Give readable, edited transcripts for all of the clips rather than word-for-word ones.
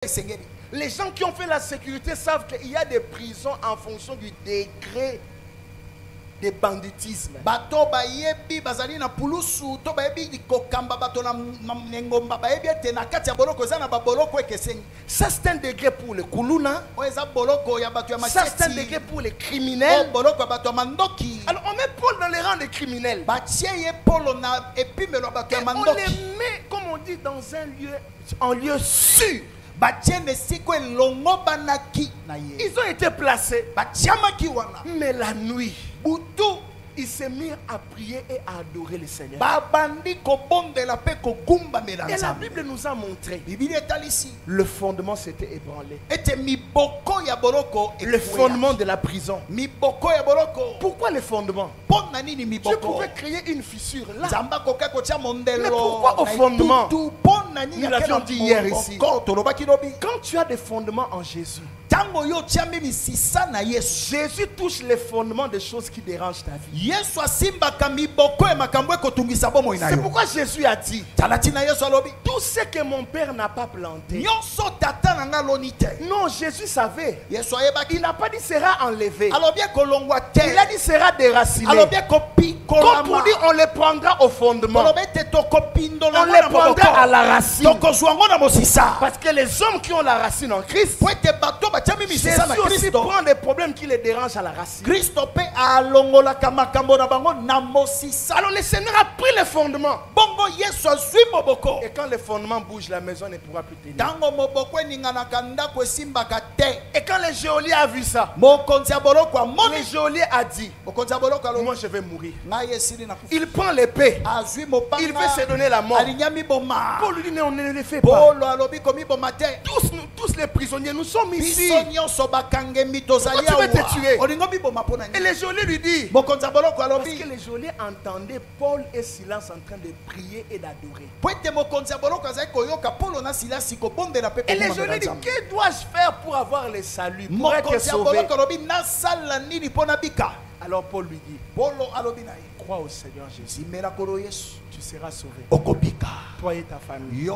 Les gens qui ont fait la sécurité savent qu'il y a des prisons en fonction du degré de banditisme. Ça c'est un degré pour les Kuluna. Ça c'est un degré pour les criminels. Alors on met Paul dans les rangs des criminels. Et on les met, comme on dit, dans un lieu sûr. Ils ont été placés. Mais la nuit, ils se mirent à prier et à adorer le Seigneur. Et la Bible nous a montré le fondement s'était ébranlé. Le fondement de la prison. Pourquoi le fondement? Dieu pouvait créer une fissure là. Mais pourquoi au fondement? Nous l'avions dit hier ici. Quand tu as des fondements en Jésus, Jésus touche les fondements des choses qui dérangent ta vie. C'est pourquoi Jésus a dit: tout ce que mon Père n'a pas planté. Non, Jésus savait. Il n'a pas dit sera enlevé. Il a dit sera déraciné. Comme pour dire on les prendra au fondement. On les prendra à la racine. Parce que les hommes qui ont la racine en Christ, Jésus aussi prend des problèmes qui les dérangent à la racine. Alors le Seigneur a pris les fondements. Et quand les fondements bougent, la maison ne pourra plus tenir. Et quand le geôlier a vu ça, le geôlier a dit: moi je vais mourir. Il prend l'épée. Il veut se donner la mort. Paul lui dit: non, ne le fais pas. Tous les prisonniers, nous sommes ici. Pourquoi tu veux te tuer? Et le geôlier lui dit, parce que le geôlier entendait Paul et Silas en train de prier et d'adorer. Et le geôlier dit: que dois-je faire pour avoir le salut, pour être sauvé? Alors Paul lui dit: crois au Seigneur Jésus, tu seras sauvé, toi et ta famille.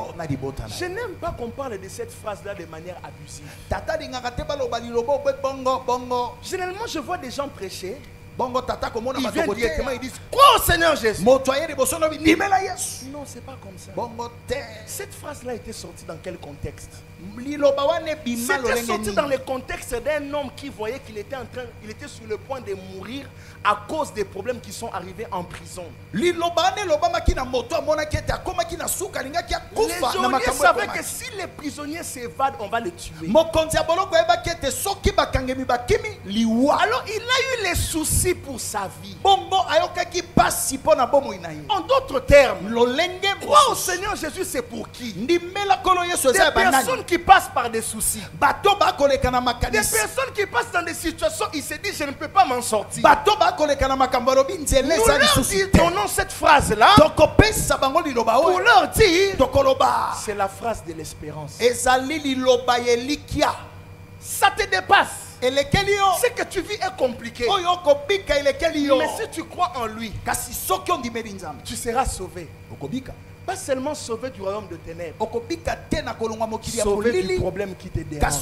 Je n'aime pas qu'on parle de cette phrase-là de manière abusive. Généralement, je vois des gens prêcher. Ils viennent directement, ils disent: crois au Seigneur Jésus. Non, c'est pas comme ça. Cette phrase-là a été sortie dans quel contexte? C'était sorti dans le contexte d'un homme qui voyait qu'il était sur le point de mourir à cause des problèmes qui sont arrivés en prison. Les geôliers savaient que si les prisonniers s'évadent, on va les tuer. Alors il a eu les soucis pour sa vie. En d'autres termes, croire au Seigneur Jésus, c'est pour qui? Des personnes qui passent par des soucis. Des personnes qui passent dans des situations, ils se disent: je ne peux pas m'en sortir. Nous leur donnons cette phrase-là pour leur dire: c'est la phrase de l'espérance. Ça te dépasse. Ce que tu vis est compliqué. Mais si tu crois en lui, tu seras sauvé. Pas seulement sauvé du royaume de ténèbres, sauvé du problème qui te dérange.